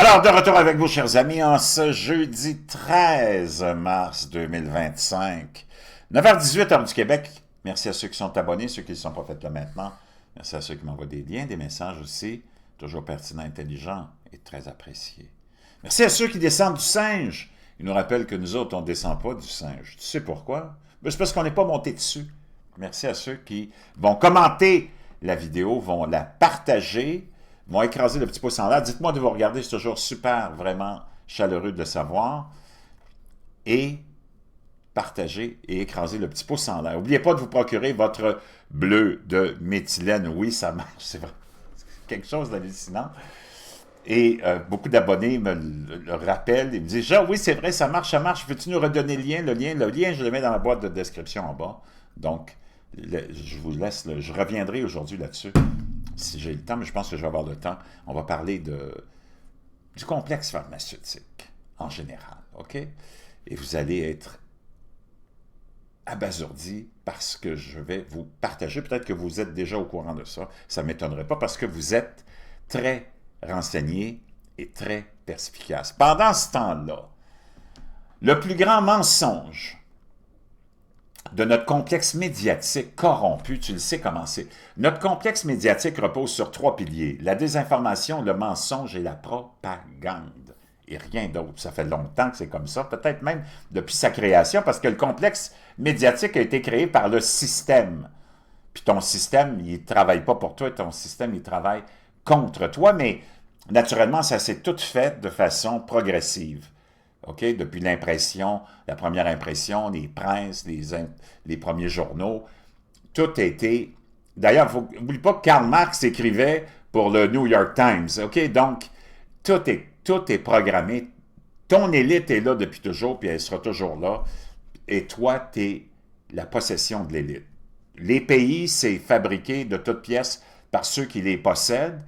Alors, de retour avec vous, chers amis, en ce jeudi 13 mars 2025, 9h18, heure du Québec. Merci à ceux qui sont abonnés, ceux qui ne sont pas faits là maintenant. Merci à ceux qui m'envoient des liens, des messages aussi, toujours pertinents, intelligents et très appréciés. Merci à ceux qui descendent du singe. Ils nous rappellent que nous autres, on ne descend pas du singe. Tu sais pourquoi? Ben, c'est parce qu'on n'est pas monté dessus. Merci à ceux qui vont commenter la vidéo, vont la partager, vont écraser le petit pouce en l'air. Dites-moi de vous regarder, c'est toujours super, vraiment chaleureux de le savoir. Et partager et écraser le petit pouce en l'air. N'oubliez pas de vous procurer votre bleu de méthylène. Oui, ça marche, c'est vrai. Quelque chose d'hallucinant. Et beaucoup d'abonnés me le rappellent et me disent « Jean, oui, c'est vrai, ça marche. Veux-tu nous redonner le lien? Le lien, je le mets dans la boîte de description en bas. Donc, je vous laisse, je reviendrai aujourd'hui là-dessus, si j'ai le temps, mais je pense que je vais avoir le temps. On va parler du complexe pharmaceutique, en général, OK? Et vous allez être abasourdi parce que je vais vous partager. Peut-être que vous êtes déjà au courant de ça. Ça ne m'étonnerait pas parce que vous êtes très renseigné et très perspicace. Pendant ce temps-là, le plus grand mensonge de notre complexe médiatique corrompu, tu le sais comment c'est. Notre complexe médiatique repose sur 3 piliers: la désinformation, le mensonge et la propagande. Et rien d'autre. Ça fait longtemps que c'est comme ça, peut-être même depuis sa création, parce que le complexe médiatique a été créé par le système. Puis ton système, il ne travaille pas pour toi, ton système, il travaille contre toi, mais naturellement, ça s'est tout fait de façon progressive. OK? Depuis l'impression, la première impression, les princes, les premiers journaux, tout a été... D'ailleurs, n'oubliez pas que Karl Marx écrivait pour le New York Times. OK? Donc, tout est programmé. Ton élite est là depuis toujours, puis elle sera toujours là. Et toi, tu es la possession de l'élite. Les pays, c'est fabriqué de toutes pièces par ceux qui les possèdent.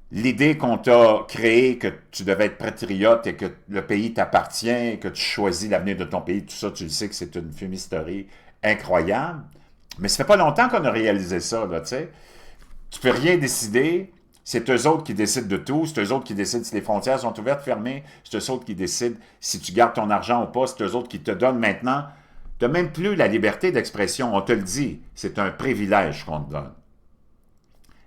L'idée qu'on t'a créée, que tu devais être patriote et que le pays t'appartient, que tu choisis l'avenir de ton pays, tout ça, tu le sais que c'est une fumisterie incroyable. Mais ça fait pas longtemps qu'on a réalisé ça, là, tu sais. Tu peux rien décider, c'est eux autres qui décident de tout, c'est eux autres qui décident si les frontières sont ouvertes, fermées, c'est eux autres qui décident si tu gardes ton argent ou pas, c'est eux autres qui te donnent maintenant. Tu n'as même plus la liberté d'expression, on te le dit, c'est un privilège qu'on te donne.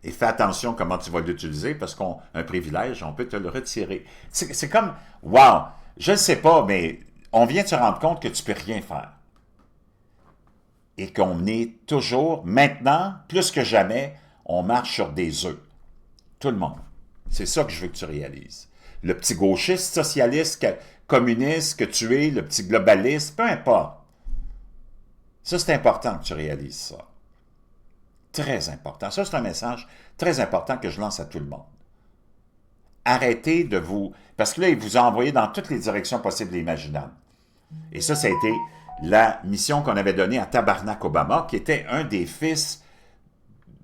Et fais attention comment tu vas l'utiliser, parce qu'un privilège, on peut te le retirer. C'est comme, wow, je ne sais pas, mais on vient de se rendre compte que tu ne peux rien faire. Et qu'on est toujours, maintenant, plus que jamais, on marche sur des œufs. Tout le monde. C'est ça que je veux que tu réalises. Le petit gauchiste, socialiste, communiste que tu es, le petit globaliste, peu importe. Ça, c'est important que tu réalises ça. Très important. Ça, c'est un message très important que je lance à tout le monde. Arrêtez de vous... Parce que là, il vous a envoyé dans toutes les directions possibles et imaginables. Et ça a été la mission qu'on avait donnée à Tabarnak Obama, qui était un des fils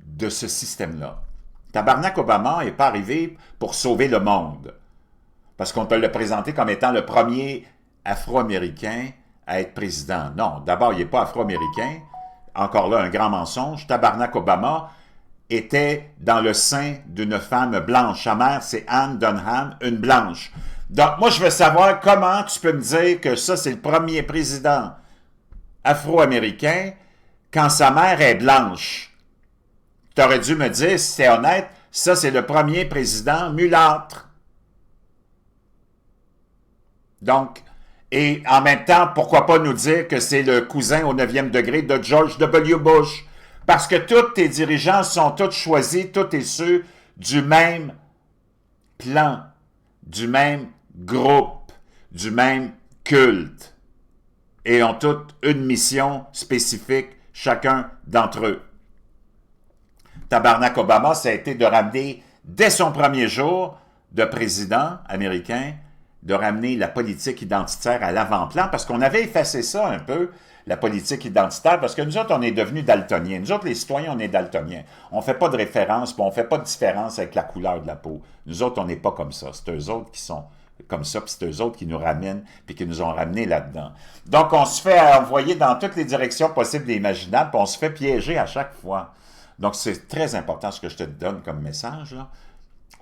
de ce système-là. Tabarnak Obama n'est pas arrivé pour sauver le monde. Parce qu'on peut le présenter comme étant le premier Afro-Américain à être président. Non, d'abord, il n'est pas Afro-Américain. Encore là, un grand mensonge. Tabarnak Obama était dans le sein d'une femme blanche. Sa mère, c'est Anne Dunham, une blanche. Donc, moi, je veux savoir comment tu peux me dire que ça, c'est le premier président afro-américain quand sa mère est blanche. Tu aurais dû me dire, si c'est honnête, ça, c'est le premier président mulâtre. Donc, et en même temps, pourquoi pas nous dire que c'est le cousin au 9e degré de George W. Bush? Parce que tous tes dirigeants sont tous choisis, tous et ceux du même plan, du même groupe, du même culte. Et ont toutes une mission spécifique, chacun d'entre eux. Tabarnak Obama, ça a été de ramener, dès son premier jour de président américain, de ramener la politique identitaire à l'avant-plan, parce qu'on avait effacé ça un peu, la politique identitaire, parce que nous autres, on est devenus daltoniens. Nous autres, les citoyens, on est daltoniens. On ne fait pas de référence, puis on ne fait pas de différence avec la couleur de la peau. Nous autres, on n'est pas comme ça. C'est eux autres qui sont comme ça, puis c'est eux autres qui nous ramènent, puis qui nous ont ramenés là-dedans. Donc, on se fait envoyer dans toutes les directions possibles et imaginables, puis on se fait piéger à chaque fois. Donc, c'est très important ce que je te donne comme message, là.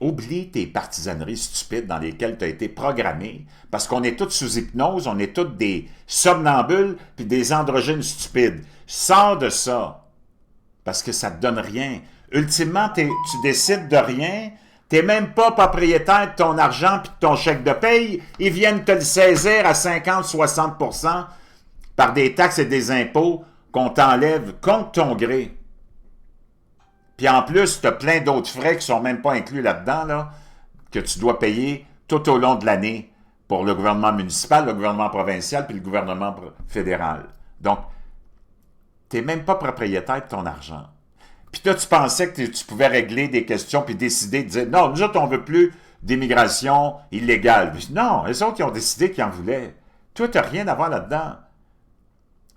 Oublie tes partisaneries stupides dans lesquelles tu as été programmé, parce qu'on est tous sous hypnose, on est tous des somnambules puis des androgynes stupides. Sors de ça, parce que ça ne te donne rien. Ultimement, tu décides de rien, tu n'es même pas propriétaire de ton argent puis de ton chèque de paye, ils viennent te le saisir à 50-60% par des taxes et des impôts qu'on t'enlève contre ton gré. Puis en plus, tu as plein d'autres frais qui ne sont même pas inclus là-dedans, là, que tu dois payer tout au long de l'année pour le gouvernement municipal, le gouvernement provincial puis le gouvernement fédéral. Donc, tu n'es même pas propriétaire de ton argent. Puis toi, tu pensais que tu pouvais régler des questions puis décider de dire « Non, nous autres, on ne veut plus d'immigration illégale. » Non, les autres, ils ont décidé qu'ils en voulaient. Toi, tu n'as rien à voir là-dedans.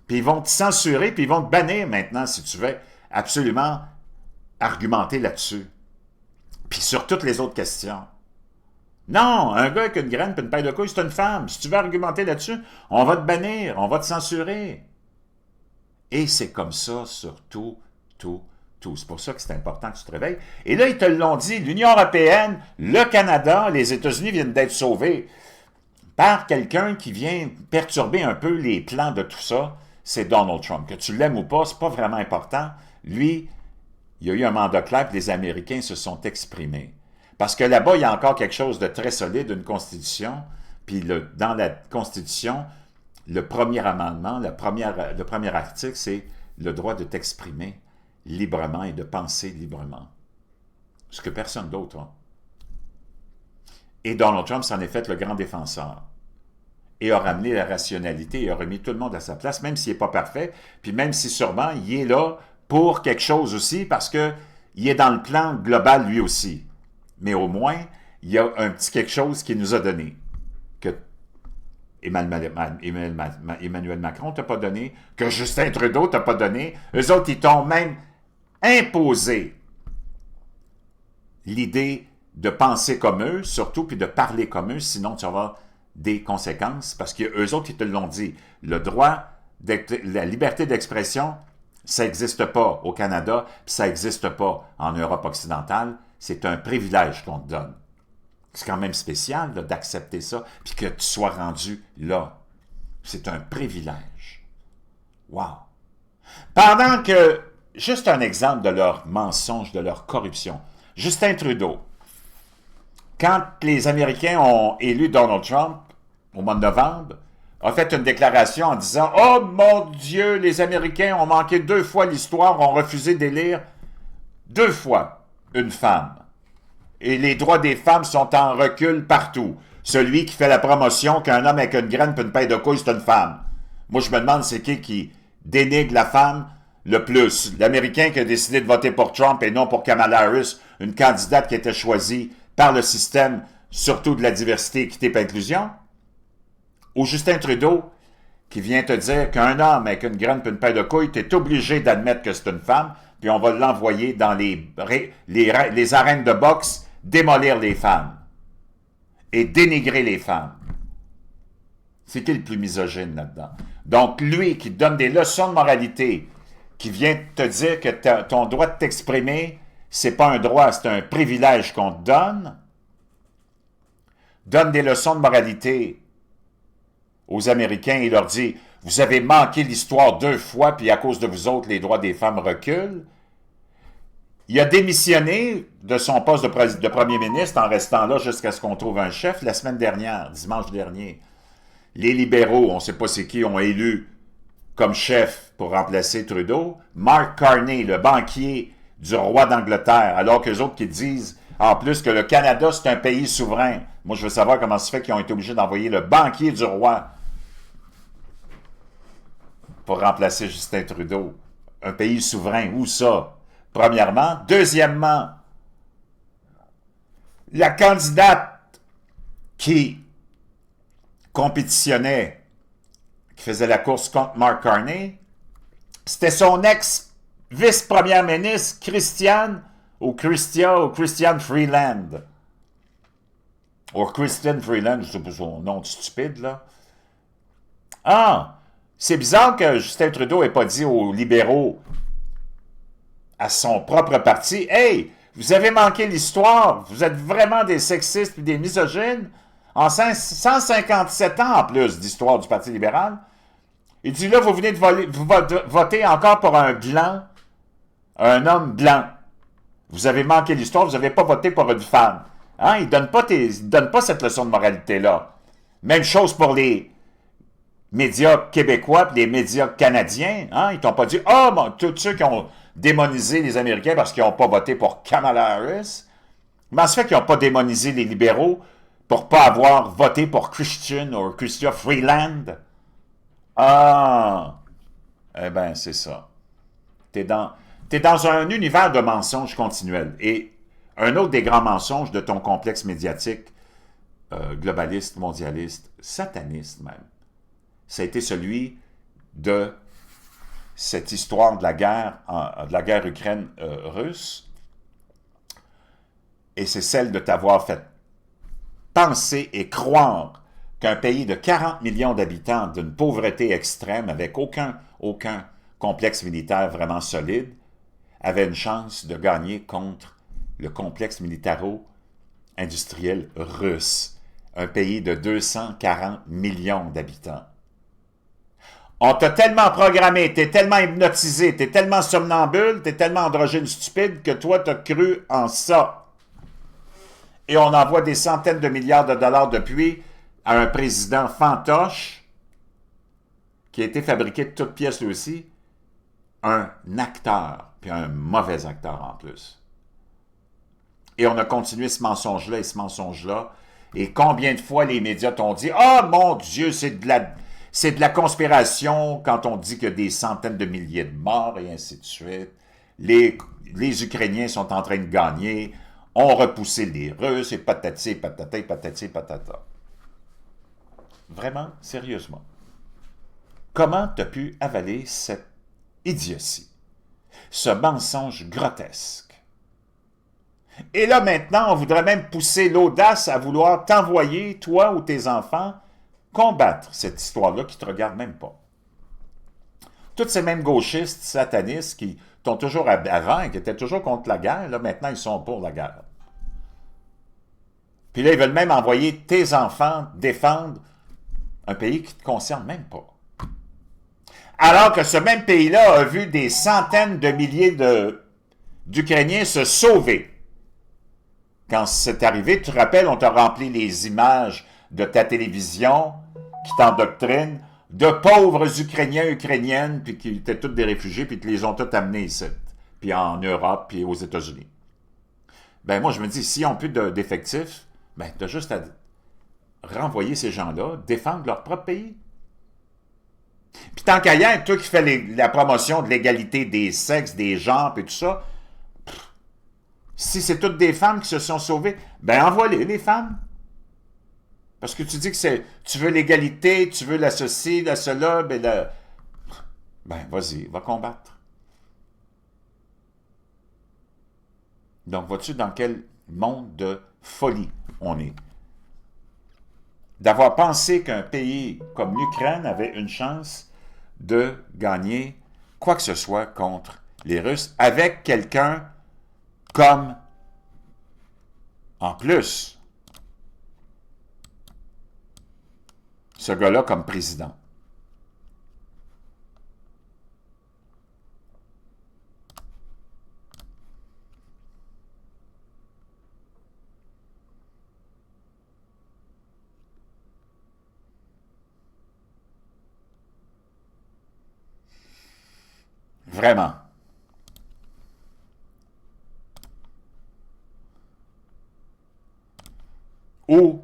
Puis ils vont te censurer, puis ils vont te bannir maintenant, si tu veux absolument argumenter là-dessus. Puis sur toutes les autres questions. Non, un gars avec une graine et une paille de couilles, c'est une femme. Si tu veux argumenter là-dessus, on va te bannir, on va te censurer. Et c'est comme ça sur tout. C'est pour ça que c'est important que tu te réveilles. Et là, ils te l'ont dit, l'Union européenne, le Canada, les États-Unis viennent d'être sauvés par quelqu'un qui vient perturber un peu les plans de tout ça. C'est Donald Trump. Que tu l'aimes ou pas, c'est pas vraiment important. Lui, il y a eu un mandat clair, puis les Américains se sont exprimés. Parce que là-bas, il y a encore quelque chose de très solide, une constitution, puis dans la constitution, le premier amendement, le premier article, c'est le droit de t'exprimer librement et de penser librement. Ce que personne d'autre a. Et Donald Trump s'en est fait le grand défenseur. Et a ramené la rationalité et a remis tout le monde à sa place, même s'il n'est pas parfait, puis même si sûrement il est là pour quelque chose aussi, parce qu'il est dans le plan global lui aussi. Mais au moins, il y a un petit quelque chose qu'il nous a donné, que Emmanuel Macron t'a pas donné, que Justin Trudeau t'a pas donné. Eux autres, ils t'ont même imposé l'idée de penser comme eux, surtout, puis de parler comme eux, sinon tu vas avoir des conséquences, parce qu'eux autres, ils te l'ont dit. Le droit, la liberté d'expression, ça n'existe pas au Canada, puis ça n'existe pas en Europe occidentale. C'est un privilège qu'on te donne. C'est quand même spécial d'accepter ça, puis que tu sois rendu là. C'est un privilège. Wow! Pendant que, juste un exemple de leur mensonge, de leur corruption, Justin Trudeau, quand les Américains ont élu Donald Trump au mois de novembre, a fait une déclaration en disant « Oh mon Dieu, les Américains ont manqué 2 fois l'histoire, ont refusé d'élire 2 fois une femme. Et les droits des femmes sont en recul partout. Celui qui fait la promotion qu'un homme avec une graine et une paille de couilles, c'est une femme. » Moi, je me demande c'est qui dénigre la femme le plus. L'Américain qui a décidé de voter pour Trump et non pour Kamala Harris, une candidate qui était choisie par le système, surtout de la diversité, équité et inclusion? Ou Justin Trudeau, qui vient te dire qu'un homme avec une graine et une paire de couilles, tu es obligé d'admettre que c'est une femme, puis on va l'envoyer dans les arènes de boxe, démolir les femmes et dénigrer les femmes. C'est qui le plus misogyne là-dedans? Donc, lui qui donne des leçons de moralité, qui vient te dire que ton droit de t'exprimer, c'est pas un droit, c'est un privilège qu'on te donne des leçons de moralité aux Américains et leur dit « Vous avez manqué l'histoire 2 fois, puis à cause de vous autres, les droits des femmes reculent. » Il a démissionné de son poste de premier ministre en restant là jusqu'à ce qu'on trouve un chef la semaine dernière, dimanche dernier. Les libéraux, on ne sait pas c'est qui, ont élu comme chef pour remplacer Trudeau Mark Carney, le banquier du roi d'Angleterre, alors qu'eux autres qui disent en plus que le Canada, c'est un pays souverain. Moi, je veux savoir comment ça se fait qu'ils ont été obligés d'envoyer le banquier du roi pour remplacer Justin Trudeau. Un pays souverain, où ça? Premièrement. Deuxièmement, la candidate qui compétitionnait, qui faisait la course contre Mark Carney, c'était son ex-vice-première ministre, Christian Freeland. Ou Christian Freeland, je ne sais pas son nom stupide, là. Ah! C'est bizarre que Justin Trudeau n'ait pas dit aux libéraux, à son propre parti, « Hey, Vous avez manqué l'histoire. Vous êtes vraiment des sexistes et des misogynes. En 157 ans en plus d'histoire du Parti libéral. Il dit là, vous venez de voter encore pour un blanc, un homme blanc. Vous avez manqué l'histoire, vous n'avez pas voté pour une femme. Hein? Il ne donne pas cette leçon de moralité-là. Même chose pour les médias québécois et les médias canadiens. Hein? Ils t'ont pas dit « Ah, bon, tous ceux qui ont démonisé les Américains parce qu'ils n'ont pas voté pour Kamala Harris. » Comment ça fait qu'ils n'ont pas démonisé les libéraux pour ne pas avoir voté pour Christian ou Chrystia Freeland? Ah! Eh bien, c'est ça. T'es dans un univers de mensonges continuels. Et un autre des grands mensonges de ton complexe médiatique, globaliste, mondialiste, sataniste même, ça a été celui de cette histoire de la guerre Ukraine-Russe. Et c'est celle de t'avoir fait penser et croire qu'un pays de 40 millions d'habitants, d'une pauvreté extrême, avec aucun complexe militaire vraiment solide, avait une chance de gagner contre le complexe militaro-industriel russe, un pays de 240 millions d'habitants. On t'a tellement programmé, t'es tellement hypnotisé, t'es tellement somnambule, t'es tellement androgyne stupide que toi, t'as cru en ça. Et on envoie des centaines de milliards de dollars depuis à un président fantoche qui a été fabriqué de toutes pièces lui aussi, un acteur, puis un mauvais acteur en plus. Et on a continué ce mensonge-là et ce mensonge-là. Et combien de fois les médias t'ont dit « Ah, mon Dieu, c'est de la conspiration quand on dit qu'il y a des centaines de milliers de morts et ainsi de suite. Les Ukrainiens sont en train de gagner, ont repoussé les Russes et patati, patata, patati, patata. » Vraiment, sérieusement. Comment tu as pu avaler cette idiotie, ce mensonge grotesque? Et là, maintenant, on voudrait même pousser l'audace à vouloir t'envoyer, toi ou tes enfants, combattre cette histoire-là qui ne te regarde même pas. Toutes ces mêmes gauchistes, satanistes qui t'ont toujours avant et qui étaient toujours contre la guerre, là, maintenant, ils sont pour la guerre. Puis là, ils veulent même envoyer tes enfants défendre un pays qui ne te concerne même pas. Alors que ce même pays-là a vu des centaines de milliers d'Ukrainiens se sauver. Quand c'est arrivé, tu te rappelles, on t'a rempli les images de ta télévision qui t'endoctrine de pauvres Ukrainiens, Ukrainiennes, puis qui étaient tous des réfugiés, puis qui les ont tous amenés ici, puis en Europe, puis aux États-Unis. Ben moi, je me dis, s'ils n'ont plus d'effectifs, ben tu as juste à renvoyer ces gens-là, défendre leur propre pays. Puis tant qu'à y être, toi qui fais la promotion de l'égalité des sexes, des genres, et tout ça, si c'est toutes des femmes qui se sont sauvées, ben envoie-les femmes. Parce que tu dis que tu veux l'égalité, tu veux la ceci, la cela, ben vas-y, va combattre. Donc, vois-tu dans quel monde de folie on est? D'avoir pensé qu'un pays comme l'Ukraine avait une chance de gagner quoi que ce soit contre les Russes avec quelqu'un comme, en plus, ce gars-là comme président. Vraiment. Ou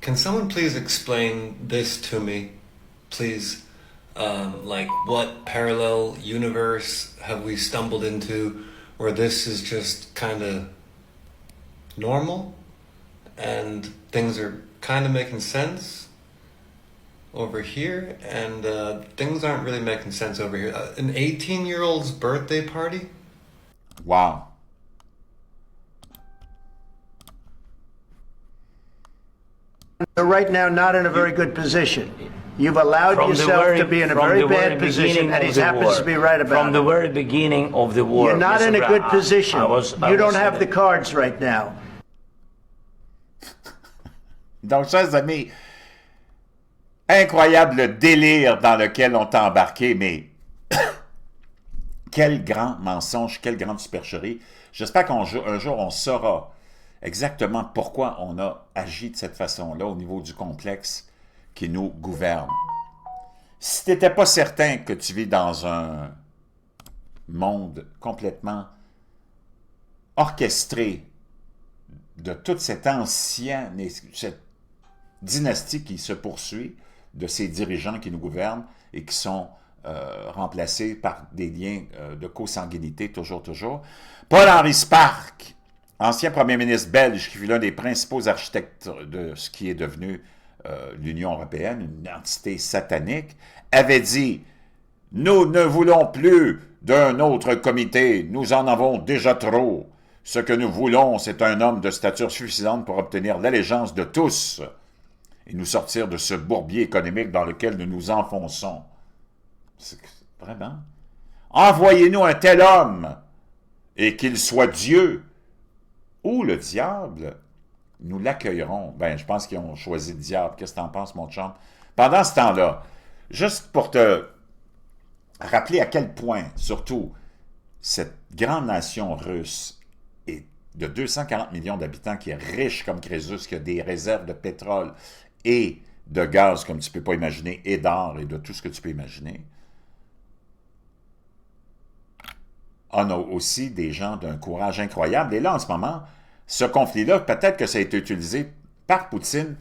Can someone please explain this to me, please? Like, what parallel universe have we stumbled into where this is just kind of normal and things are kind of making sense over here, and things aren't really making sense over here? An 18-year-old's birthday party? wow. They're right now not in a very good position. You've allowed From the yourself very, to be in a from very the very bad position, beginning and of he the happens war. to be right about From the it. very beginning of the war. You're not in a Mr. good Brown, position. I You don't was have in the cards right now. Donc, chers amis, incroyable le délire dans lequel on t'a embarqué, mais quel grand mensonge, quelle grande supercherie. J'espère qu'un jour, on saura exactement pourquoi on a agi de cette façon-là au niveau du complexe qui nous gouverne. Si tu n'étais pas certain que tu vis dans un monde complètement orchestré de toute cette cette dynastie qui se poursuit, de ces dirigeants qui nous gouvernent et qui sont remplacés par des liens de consanguinité, toujours. Paul-Henri Spaak, ancien premier ministre belge, qui fut l'un des principaux architectes de ce qui est devenu l'Union européenne, une entité satanique, avait dit « Nous ne voulons plus d'un autre comité, nous en avons déjà trop. Ce que nous voulons, c'est un homme de stature suffisante pour obtenir l'allégeance de tous et nous sortir de ce bourbier économique dans lequel nous nous enfonçons. » Vraiment? Envoyez-nous un tel homme, et qu'il soit Dieu ou le diable, nous l'accueillerons. Ben, je pense qu'ils ont choisi le diable. Qu'est-ce que tu en penses, mon chum? Pendant ce temps-là, juste pour te rappeler à quel point, surtout, cette grande nation russe est de 240 millions d'habitants, qui est riche comme Crésus, qui a des réserves de pétrole et de gaz, comme tu ne peux pas imaginer, et d'or, et de tout ce que tu peux imaginer, on a aussi des gens d'un courage incroyable. Et là, en ce moment, ce conflit-là, peut-être que ça a été utilisé par Poutine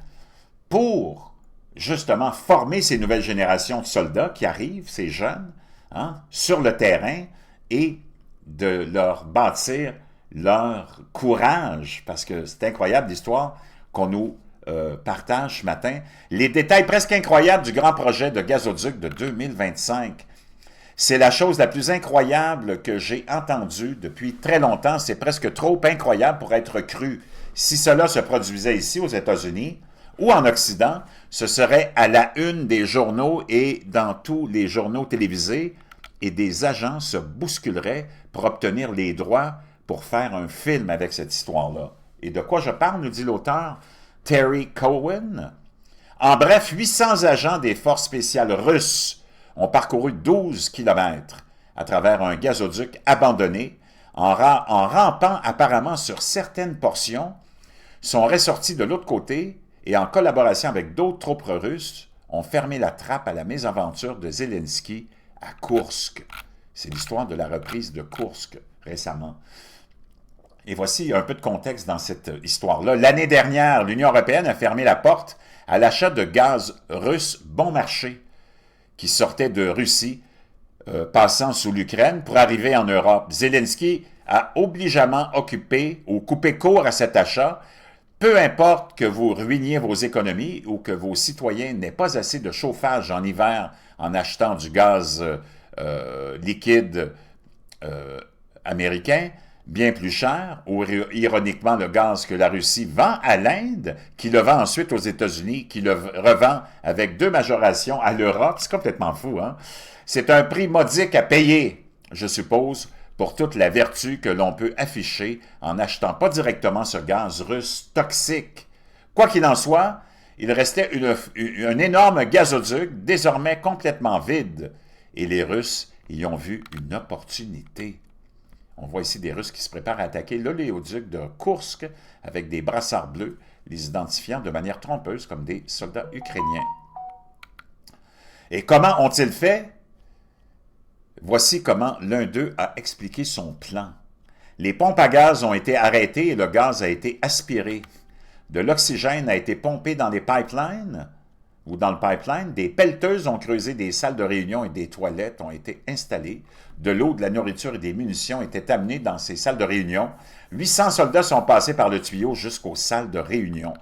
pour, justement, former ces nouvelles générations de soldats qui arrivent, ces jeunes, sur le terrain, et de leur bâtir leur courage, parce que c'est incroyable l'histoire qu'on nous partage ce matin. Les détails presque incroyables du grand projet de gazoduc de 2025. C'est la chose la plus incroyable que j'ai entendue depuis très longtemps. C'est presque trop incroyable pour être cru. Si cela se produisait ici aux États-Unis ou en Occident, ce serait à la une des journaux et dans tous les journaux télévisés, et des agents se bousculeraient pour obtenir les droits pour faire un film avec cette histoire-là. Et de quoi je parle, nous dit l'auteur Terry Cohen? En bref, 800 agents des forces spéciales russes ont parcouru 12 km à travers un gazoduc abandonné, en rampant apparemment sur certaines portions, sont ressortis de l'autre côté et en collaboration avec d'autres troupes russes, ont fermé la trappe à la mésaventure de Zelensky à Koursk. C'est l'histoire de la reprise de Koursk récemment. Et voici un peu de contexte dans cette histoire-là. L'année dernière, l'Union européenne a fermé la porte à l'achat de gaz russe bon marché qui sortait de Russie, passant sous l'Ukraine pour arriver en Europe. Zelensky a obligeamment occupé ou coupé court à cet achat. Peu importe que vous ruiniez vos économies ou que vos citoyens n'aient pas assez de chauffage en hiver en achetant du gaz liquide américain, bien plus cher, ou ironiquement le gaz que la Russie vend à l'Inde, qui le vend ensuite aux États-Unis, qui le revend avec 2 majorations à l'Europe. C'est complètement fou, hein? C'est un prix modique à payer, je suppose, pour toute la vertu que l'on peut afficher en n'achetant pas directement ce gaz russe toxique. Quoi qu'il en soit, il restait un énorme gazoduc, désormais complètement vide, et les Russes y ont vu une opportunité. On voit ici des Russes qui se préparent à attaquer l'oléoduc de Koursk avec des brassards bleus, les identifiant de manière trompeuse comme des soldats ukrainiens. Et comment ont-ils fait? Voici comment l'un d'eux a expliqué son plan. Les pompes à gaz ont été arrêtées et le gaz a été aspiré. De l'oxygène a été pompé dans les pipelines, ou dans le pipeline, des pelleteuses ont creusé des salles de réunion et des toilettes ont été installées. De l'eau, de la nourriture et des munitions étaient amenées dans ces salles de réunion. 800 soldats sont passés par le tuyau jusqu'aux salles de réunion.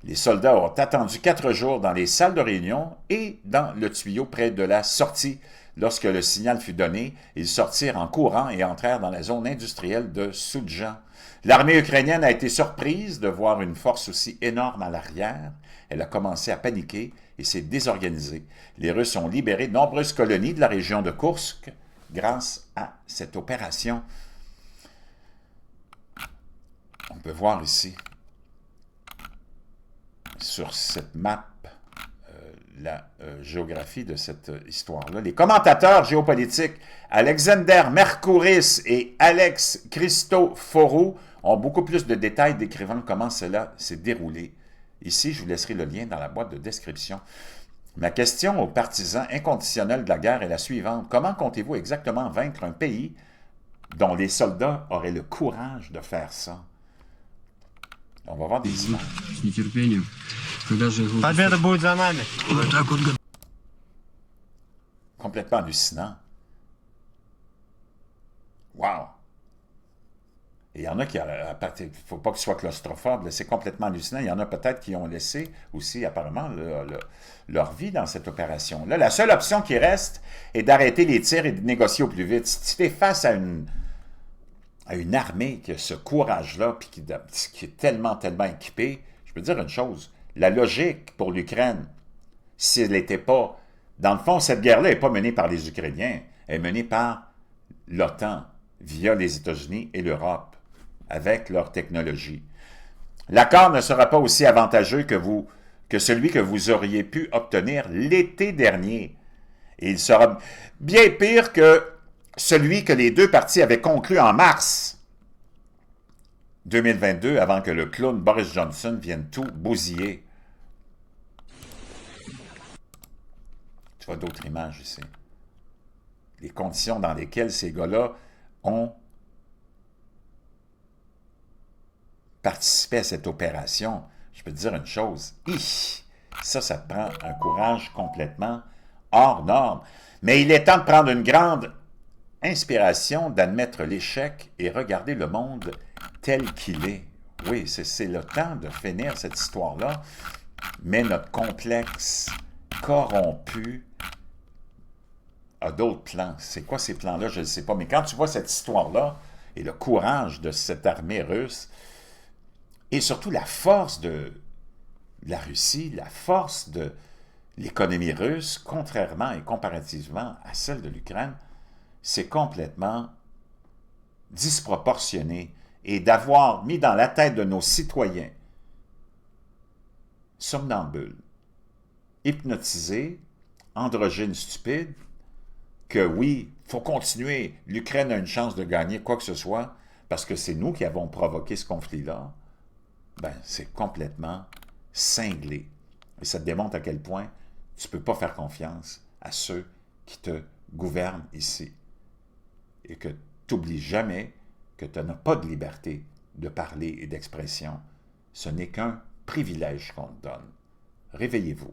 Les soldats ont attendu 4 jours dans les salles de réunion et dans le tuyau près de la sortie. Lorsque le signal fut donné, ils sortirent en courant et entrèrent dans la zone industrielle de Soudjan. L'armée ukrainienne a été surprise de voir une force aussi énorme à l'arrière. Elle a commencé à paniquer et s'est désorganisée. Les Russes ont libéré de nombreuses colonies de la région de Koursk grâce à cette opération. On peut voir ici, sur cette map, la géographie de cette histoire-là. Les commentateurs géopolitiques Alexander Mercouris et Alex Christoforou ont beaucoup plus de détails décrivant comment cela s'est déroulé. Ici, je vous laisserai le lien dans la boîte de description. Ma question aux partisans inconditionnels de la guerre est la suivante. Comment comptez-vous exactement vaincre un pays dont les soldats auraient le courage de faire ça? On va voir des images. Complètement hallucinant. Wow! Et il y en a qui, il ne faut pas qu'ils soient claustrophobes, c'est complètement hallucinant. Il y en a peut-être qui ont laissé aussi apparemment leur vie dans cette opération-là. La seule option qui reste est d'arrêter les tirs et de négocier au plus vite. Si tu es face à une armée qui a ce courage-là, puis qui est tellement équipée, je peux dire une chose, la logique pour l'Ukraine, si elle n'était pas... Dans le fond, cette guerre-là n'est pas menée par les Ukrainiens, elle est menée par l'OTAN, via les États-Unis et l'Europe, avec leur technologie. L'accord ne sera pas aussi avantageux que celui que vous auriez pu obtenir l'été dernier. Et il sera bien pire que celui que les deux parties avaient conclu en mars 2022, avant que le clown Boris Johnson vienne tout bousiller. Tu vois d'autres images ici. Les conditions dans lesquelles ces gars-là ont participé à cette opération. Je peux te dire une chose. Ça te prend un courage complètement hors norme. Mais il est temps de prendre une grande inspiration, d'admettre l'échec et regarder le monde tel qu'il est. Oui, c'est le temps de finir cette histoire-là, mais notre complexe corrompu a d'autres plans. C'est quoi ces plans-là? Je ne sais pas. Mais quand tu vois cette histoire-là et le courage de cette armée russe, et surtout la force de la Russie, la force de l'économie russe, contrairement et comparativement à celle de l'Ukraine, c'est complètement disproportionné. Et d'avoir mis dans la tête de nos citoyens somnambules, hypnotisés, androgynes stupides, que oui, il faut continuer, l'Ukraine a une chance de gagner quoi que ce soit, parce que c'est nous qui avons provoqué ce conflit-là, ben c'est complètement cinglé. Et ça te démontre à quel point tu ne peux pas faire confiance à ceux qui te gouvernent ici. Et que tu n'oublies jamais que tu n'as pas de liberté de parler et d'expression. Ce n'est qu'un privilège qu'on te donne. Réveillez-vous.